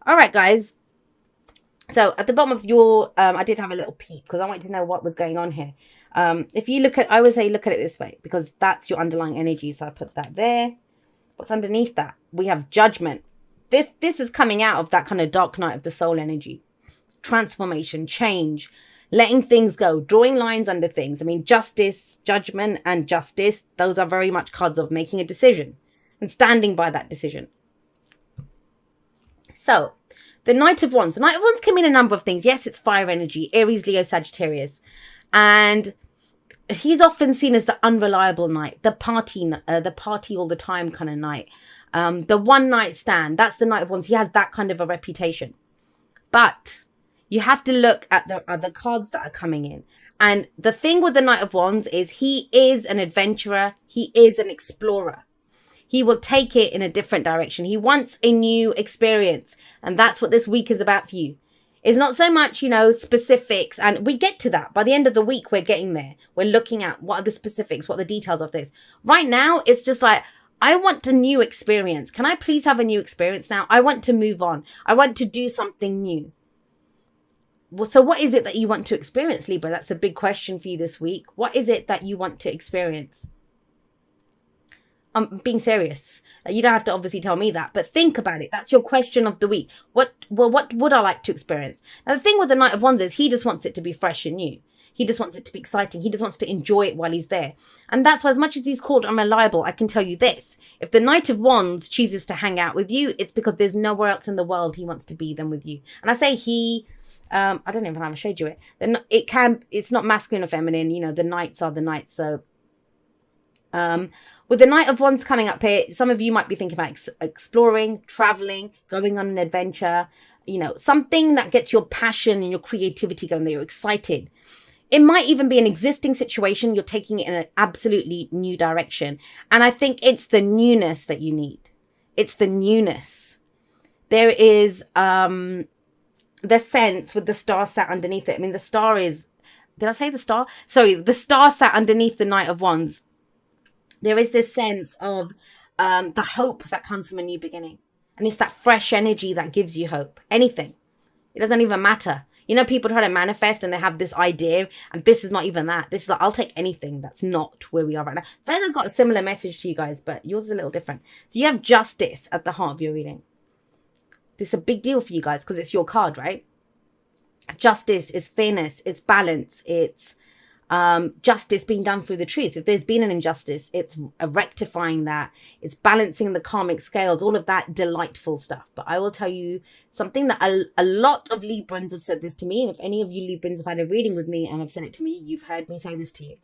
All right, guys. So at the bottom of your, I did have a little peek because I wanted to know what was going on here. If you look at, I would say look at it this way because that's your underlying energy. So I put that there. What's underneath that? We have judgment. This is coming out of that kind of dark night of the soul energy. Transformation, change, letting things go, drawing lines under things. I mean, justice, judgment, and justice, those are very much cards of making a decision and standing by that decision. So, the Knight of Wands. The Knight of Wands can mean a number of things. Yes, it's fire energy, Aries, Leo, Sagittarius. And he's often seen as the unreliable knight, the party all the time kind of knight. The one night stand. That's the Knight of Wands. He has that kind of a reputation. But you have to look at the other cards that are coming in. And the thing with the Knight of Wands is he is an adventurer. He is an explorer. He will take it in a different direction. He wants a new experience. And that's what this week is about for you. It's not so much, specifics. And we get to that. By the end of the week, we're getting there. We're looking at what are the specifics, what are the details of this. Right now, it's just like, I want a new experience. Can I please have a new experience now? I want to move on. I want to do something new. Well, so what is it that you want to experience, Libra? That's a big question for you this week. What is it that you want to experience? I'm being serious. You don't have to obviously tell me that, but think about it. That's your question of the week. What would I like to experience? Now, the thing with the Knight of Wands is he just wants it to be fresh and new. He just wants it to be exciting. He just wants to enjoy it while he's there. And that's why, as much as he's called unreliable, I can tell you this. If the Knight of Wands chooses to hang out with you, it's because there's nowhere else in the world he wants to be than with you. And I say he, I don't even have a shade you it. It's not masculine or feminine. The knights are the knights. So, with the Knight of Wands coming up here, some of you might be thinking about exploring, traveling, going on an adventure, something that gets your passion and your creativity going, that you're excited. It might even be an existing situation. You're taking it in an absolutely new direction. And I think it's the newness that you need. It's the newness. There is the sense with the star sat underneath it. I mean, the star is, did I say the star? Sorry, the star sat underneath the Knight of Wands. There is this sense of the hope that comes from a new beginning. And it's that fresh energy that gives you hope. Anything. It doesn't even matter. People try to manifest and they have this idea, and this is not even that. This is like, I'll take anything that's not where we are right now. I think I've got a similar message to you guys, but yours is a little different. So you have justice at the heart of your reading. This is a big deal for you guys because it's your card, right? Justice is fairness, it's balance, it's justice being done through the truth. If there's been an injustice, it's rectifying that, it's balancing the karmic scales, all of that delightful stuff. But I will tell you something that a lot of Librans have said this to me, and if any of you Librans have had a reading with me and have said it to me, you've heard me say this to you.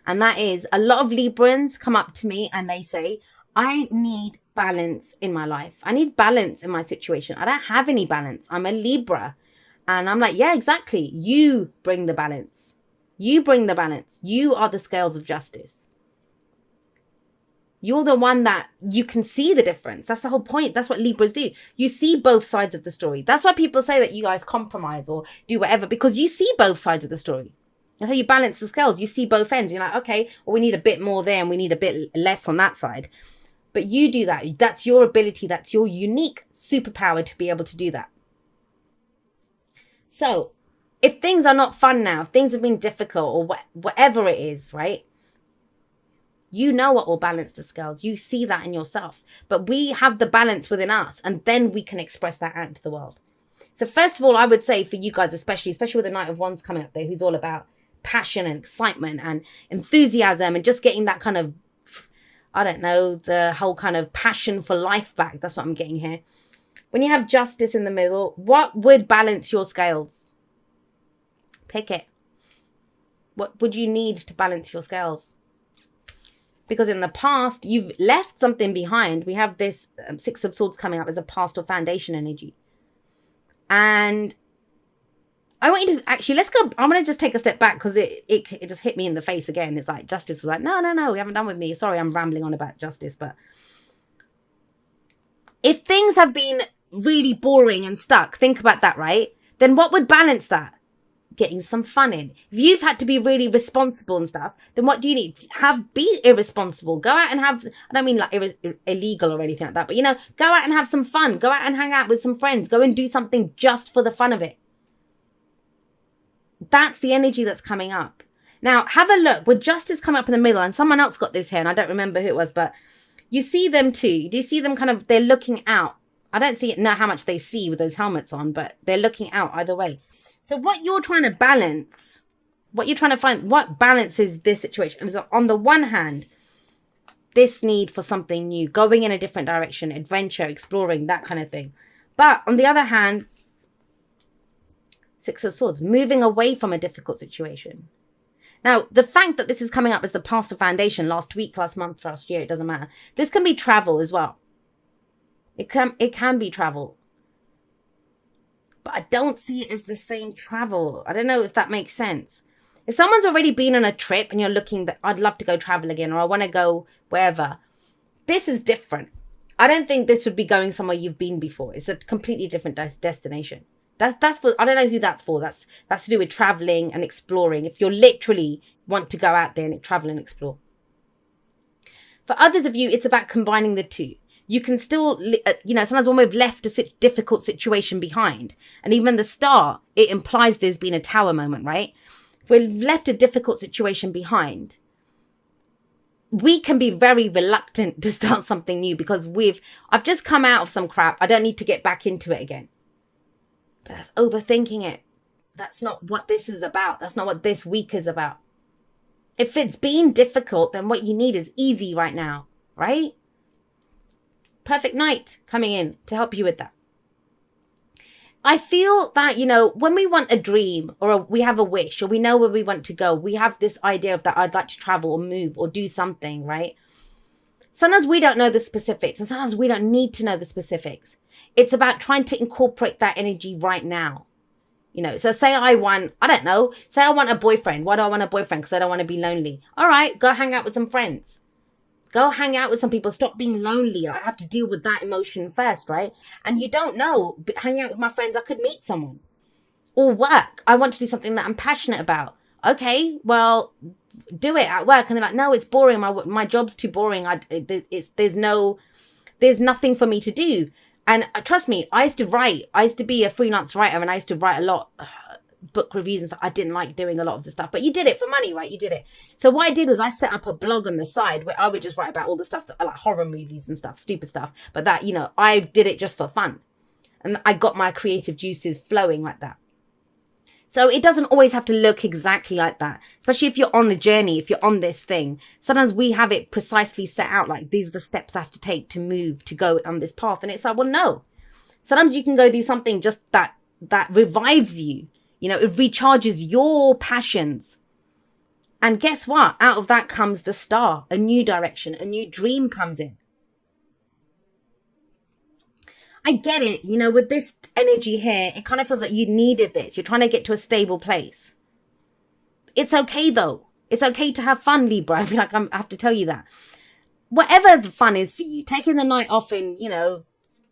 And that is, a lot of Librans come up to me and they say, I need balance in my life. I need balance in my situation. I don't have any balance. I'm a Libra. And I'm like, yeah, exactly. You bring the balance. You bring the balance. You are the scales of justice. You're the one that you can see the difference. That's the whole point. That's what Libras do. You see both sides of the story. That's why people say that you guys compromise or do whatever, because you see both sides of the story. That's how you balance the scales. You see both ends. You're like, okay, well, we need a bit more there and we need a bit less on that side. But you do that. That's your ability. That's your unique superpower to be able to do that. So, if things are not fun now, if things have been difficult or whatever it is, right? You know what will balance the scales. You see that in yourself. But we have the balance within us, and then we can express that out into the world. So first of all, I would say for you guys, especially with the Knight of Wands coming up there, who's all about passion and excitement and enthusiasm and just getting that kind of, I don't know, the whole kind of passion for life back. That's what I'm getting here. When you have justice in the middle, what would balance your scales? Pick it. What would you need to balance your scales? Because in the past, you've left something behind. We have this Six of Swords coming up as a past or foundation energy. And I want you to actually, let's go. I'm going to just take a step back because it just hit me in the face again. It's like justice was like, no, we haven't done with me. Sorry, I'm rambling on about justice. But if things have been really boring and stuck, think about that, right? Then what would balance that? getting some fun in. If you've had to be really responsible and stuff, then what do you need? Be irresponsible. Go out and have, I don't mean like illegal or anything like that, but go out and have some fun. Go out and hang out with some friends. Go and do something just for the fun of it. That's the energy that's coming up. Now, have a look. With Justice coming up in the middle, and someone else got this here, and I don't remember who it was, but you see them too. Do you see them kind of, they're looking out. I don't know how much they see with those helmets on, but they're looking out either way. So what you're trying to balance, what you're trying to find, what balances this situation is, on the one hand, this need for something new, going in a different direction, adventure, exploring, that kind of thing. But on the other hand, Six of Swords, moving away from a difficult situation. Now, the fact that this is coming up as the past of foundation last week, last month, last year, it doesn't matter. This can be travel as well. It can be travel. But I don't see it as the same travel. I don't know if that makes sense. If someone's already been on a trip and you're looking that I'd love to go travel again, or I want to go wherever, this is different. I don't think this would be going somewhere you've been before. It's a completely different destination. That's for, I don't know who that's for. That's to do with traveling and exploring. If you literally want to go out there and travel and explore. For others of you, it's about combining the two. You can still, sometimes when we've left a difficult situation behind, and even the star, it implies there's been a tower moment, right? If we've left a difficult situation behind, we can be very reluctant to start something new because I've just come out of some crap. I don't need to get back into it again. But that's overthinking it. That's not what this is about. That's not what this week is about. If it's been difficult, then what you need is easy right now, right? Perfect Knight coming in to help you with that. I feel that, when we want a dream or we have a wish or we know where we want to go, we have this idea of that I'd like to travel or move or do something, right? Sometimes we don't know the specifics and sometimes we don't need to know the specifics. It's about trying to incorporate that energy right now. So say I want a boyfriend. Why do I want a boyfriend? Because I don't want to be lonely. All right, go hang out with some friends. Go hang out with some people. Stop being lonely. I have to deal with that emotion first, right? And you don't know. Hanging out with my friends, I could meet someone. Or work. I want to do something that I'm passionate about. Okay, well, do it at work. And they're like, no, it's boring. My job's too boring. There's nothing for me to do. And trust me, I used to write. I used to be a freelance writer and I used to write a lot. Book reviews and stuff. I didn't like doing a lot of the stuff, but you did it for money, right? You did it. So what I did was I set up a blog on the side where I would just write about all the stuff that like horror movies and stuff, stupid stuff. But that, I did it just for fun. And I got my creative juices flowing like that. So it doesn't always have to look exactly like that, especially if you're on a journey, if you're on this thing. Sometimes we have it precisely set out like these are the steps I have to take to move, to go on this path. And it's like, well, no. Sometimes you can go do something just that revives you. It recharges your passions. And guess what? Out of that comes the star, a new direction, a new dream comes in. I get it. With this energy here, it kind of feels like you needed this. You're trying to get to a stable place. It's okay, though. It's okay to have fun, Libra. I feel like I have to tell you that. Whatever the fun is for you, taking the night off and,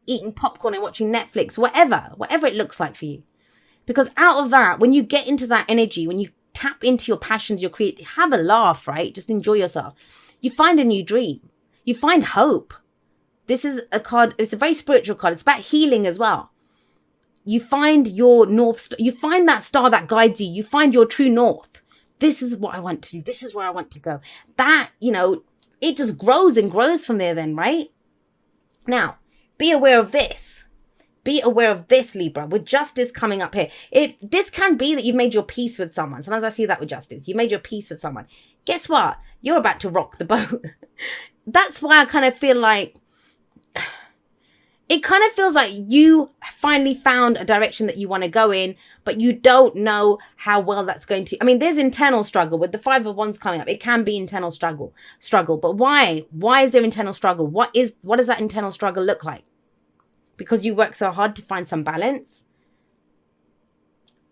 eating popcorn and watching Netflix, whatever it looks like for you. Because out of that, when you get into that energy, when you tap into your passions, your creative, have a laugh, right? Just enjoy yourself. You find a new dream. You find hope. This is a card. It's a very spiritual card. It's about healing as well. You find your north star. You find that star that guides you. You find your true north. This is what I want to do. This is where I want to go. That, it just grows and grows from there then, right? Now, be aware of this. Be aware of this, Libra, with Justice coming up here. This can be that you've made your peace with someone. Sometimes I see that with Justice. You made your peace with someone. Guess what? You're about to rock the boat. That's why I kind of feel like it kind of feels like you finally found a direction that you want to go in, but you don't know how well that's going to. I mean, there's internal struggle with the Five of Wands coming up. It can be internal struggle, but why? Why is there internal struggle? What does that internal struggle look like? Because you work so hard to find some balance?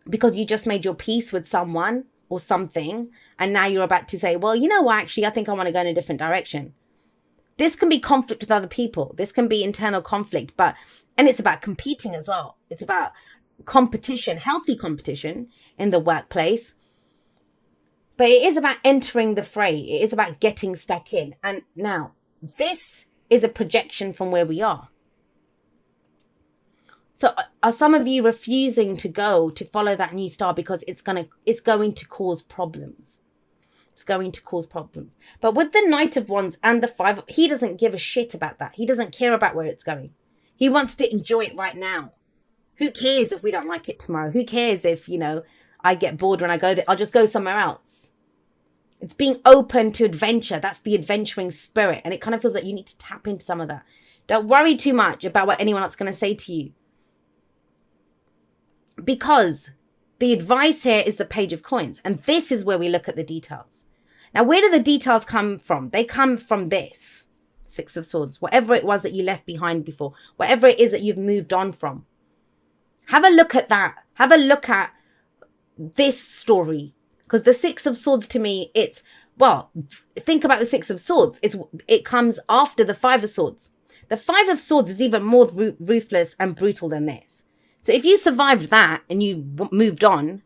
Because you just made your peace with someone or something, and now you're about to say, well, you know what, actually, I think I want to go in a different direction. This can be conflict with other people. This can be internal conflict, and it's about competing as well. It's about competition, healthy competition in the workplace. But it is about entering the fray. It is about getting stuck in. And now, this is a projection from where we are. So are some of you refusing to go to follow that new star because it's going to cause problems? It's going to cause problems. But with the Knight of Wands and the Five, he doesn't give a shit about that. He doesn't care about where it's going. He wants to enjoy it right now. Who cares if we don't like it tomorrow? Who cares if, I get bored when I go there? I'll just go somewhere else. It's being open to adventure. That's the adventuring spirit. And it kind of feels like you need to tap into some of that. Don't worry too much about what anyone else is going to say to you. Because the advice here is the Page of Coins. And this is where we look at the details. Now, where do the details come from? They come from this. Six of Swords. Whatever it was that you left behind before. Whatever it is that you've moved on from. Have a look at that. Have a look at this story. Because the Six of Swords to me, think about the Six of Swords. It comes after the Five of Swords. The Five of Swords is even more ruthless and brutal than this. So if you survived that and you moved on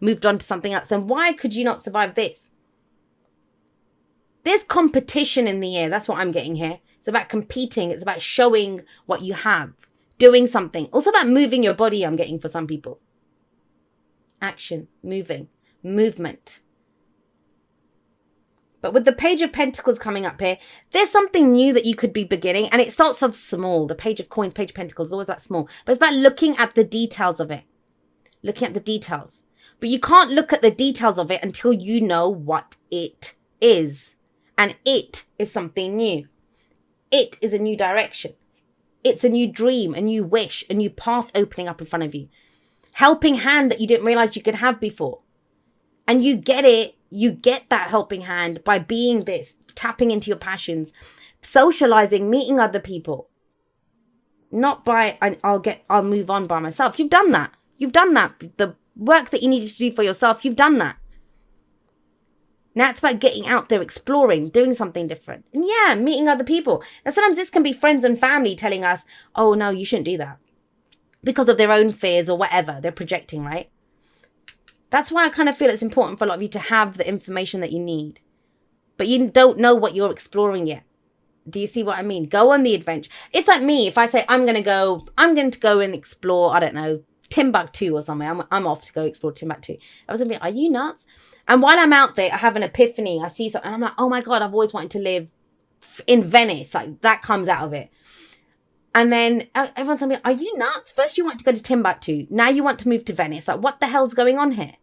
to something else, then why could you not survive this? There's competition in the air. That's what I'm getting here. It's about competing. It's about showing what you have. Doing something. Also about moving your body, I'm getting for some people. Action. Moving. Movement. But with the Page of Pentacles coming up here, there's something new that you could be beginning. And it starts off small. The Page of Coins, Page of Pentacles is always that small. But it's about looking at the details of it. Looking at the details. But you can't look at the details of it until you know what it is. And it is something new. It is a new direction. It's a new dream, a new wish, a new path opening up in front of you. Helping hand that you didn't realize you could have before. And you get it. You get that helping hand by being this, tapping into your passions, socializing, meeting other people. Not by, I'll move on by myself. You've done that. You've done that. The work that you needed to do for yourself, you've done that. Now it's about getting out there, exploring, doing something different. And yeah, meeting other people. Now sometimes this can be friends and family telling us, oh no, you shouldn't do that. Because of their own fears or whatever they're projecting, right? That's why I kind of feel it's important for a lot of you to have the information that you need. But you don't know what you're exploring yet. Do you see what I mean? Go on the adventure. It's like me. If I say I'm going to go and explore, I don't know, Timbuktu or something. I'm off to go explore Timbuktu. I was going to be, are you nuts? And while I'm out there, I have an epiphany. I see something and I'm like, oh my God, I've always wanted to live in Venice. Like that comes out of it. And then everyone's going to be, are you nuts? First you want to go to Timbuktu. Now you want to move to Venice. Like what the hell's going on here?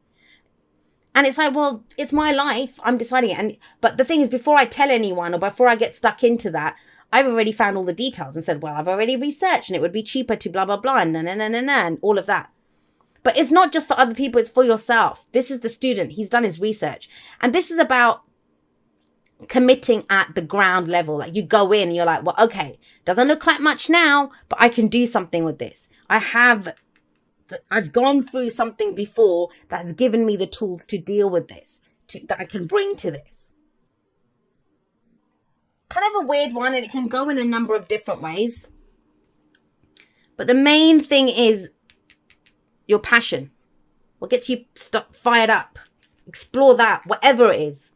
And it's like, well, it's my life. I'm deciding it. But the thing is, before I tell anyone or before I get stuck into that, I've already found all the details and said, well, I've already researched and it would be cheaper to blah, blah, blah, and all of that. But it's not just for other people. It's for yourself. This is the student. He's done his research. And this is about committing at the ground level. Like you go in and you're like, well, okay, doesn't look like much now, but I can do something with this. I've gone through something before that has given me the tools to deal with this, that I can bring to this. Kind of a weird one, and it can go in a number of different ways. But the main thing is your passion. What gets you fired up? Explore that, whatever it is.